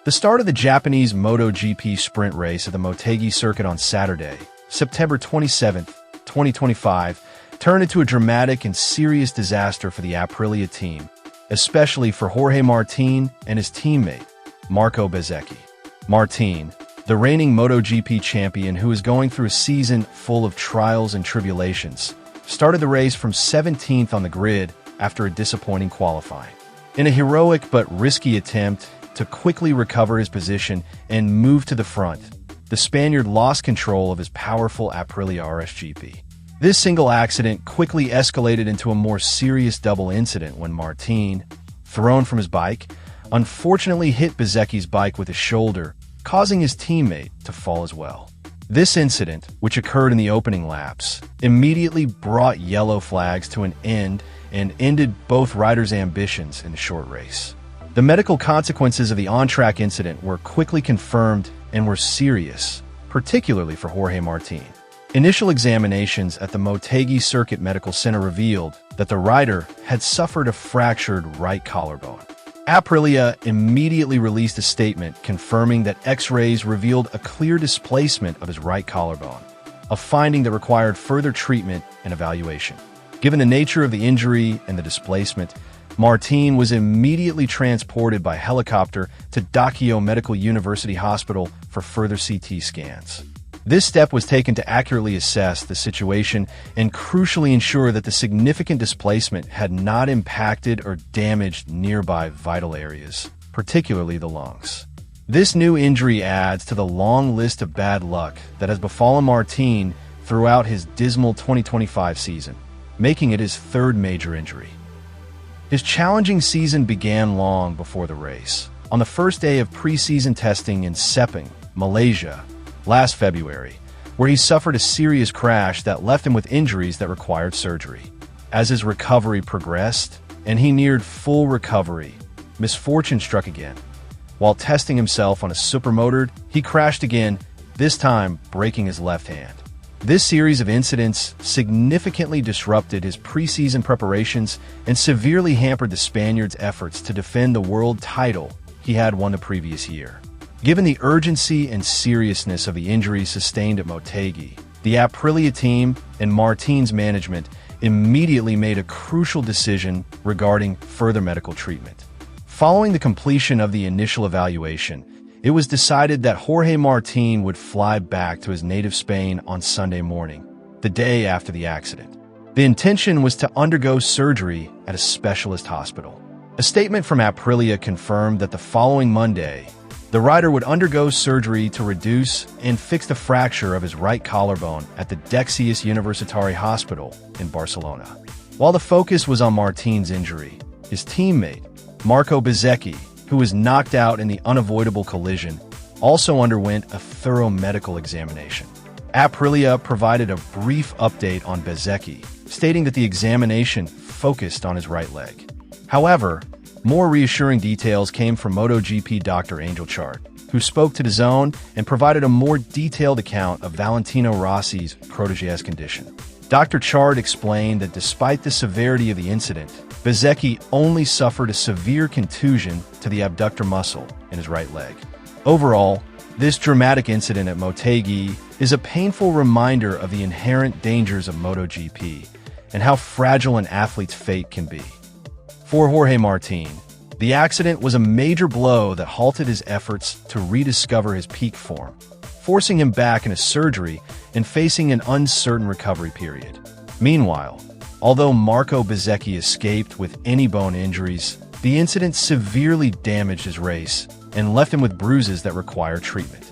The start of the Japanese MotoGP sprint race at the Motegi circuit on Saturday, September 27, 2025, turned into a dramatic and serious disaster for the Aprilia team, especially for Jorge Martín and his teammate, Marco Bezzecchi. Martín, the reigning MotoGP champion who is going through a season full of trials and tribulations, started the race from 17th on the grid after a disappointing qualifying. In a heroic but risky attempt to quickly recover his position and move to the front, the Spaniard lost control of his powerful Aprilia RSGP. This single accident quickly escalated into a more serious double incident when Martín, thrown from his bike, unfortunately hit Bezzecchi's bike with his shoulder, causing his teammate to fall as well. This incident, which occurred in the opening laps, immediately brought yellow flags to an end and ended both riders' ambitions in the short race. The medical consequences of the on-track incident were quickly confirmed and were serious, particularly for Jorge Martín. Initial examinations at the Motegi Circuit Medical Center revealed that the rider had suffered a fractured right collarbone. Aprilia immediately released a statement confirming that X-rays revealed a clear displacement of his right collarbone, a finding that required further treatment and evaluation. Given the nature of the injury and the displacement, Martín was immediately transported by helicopter to Tokyo Medical University Hospital for further CT scans. This step was taken to accurately assess the situation and crucially ensure that the significant displacement had not impacted or damaged nearby vital areas, particularly the lungs. This new injury adds to the long list of bad luck that has befallen Martín throughout his dismal 2025 season, making it his third major injury. His challenging season began long before the race. On the first day of pre-season testing in Sepang, Malaysia, last February, where he suffered a serious crash that left him with injuries that required surgery. As his recovery progressed, and he neared full recovery, misfortune struck again. While testing himself on a supermotor, he crashed again, this time breaking his left hand. This series of incidents significantly disrupted his preseason preparations and severely hampered the Spaniard's efforts to defend the world title he had won the previous year. Given the urgency and seriousness of the injuries sustained at Motegi, the Aprilia team and Martín's management immediately made a crucial decision regarding further medical treatment. Following the completion of the initial evaluation, it was decided that Jorge Martín would fly back to his native Spain on Sunday morning, the day after the accident. The intention was to undergo surgery at a specialist hospital. A statement from Aprilia confirmed that the following Monday, the rider would undergo surgery to reduce and fix the fracture of his right collarbone at the Dexius Universitari Hospital in Barcelona. While the focus was on Martín's injury, his teammate, Marco Bezzecchi, who was knocked out in the unavoidable collision, also underwent a thorough medical examination. Aprilia provided a brief update on Bezzecchi, stating that the examination focused on his right leg. However, more reassuring details came from MotoGP Dr. Angel Chart, who spoke to DAZN and provided a more detailed account of Valentino Rossi's protégé's condition. Dr. Chart explained that despite the severity of the incident, Bezzecchi only suffered a severe contusion to the abductor muscle in his right leg. Overall, this dramatic incident at Motegi is a painful reminder of the inherent dangers of MotoGP and how fragile an athlete's fate can be. For Jorge Martín, the accident was a major blow that halted his efforts to rediscover his peak form, forcing him back into surgery and facing an uncertain recovery period. Meanwhile, although Marco Bezzecchi escaped with any bone injuries, the incident severely damaged his race and left him with bruises that require treatment.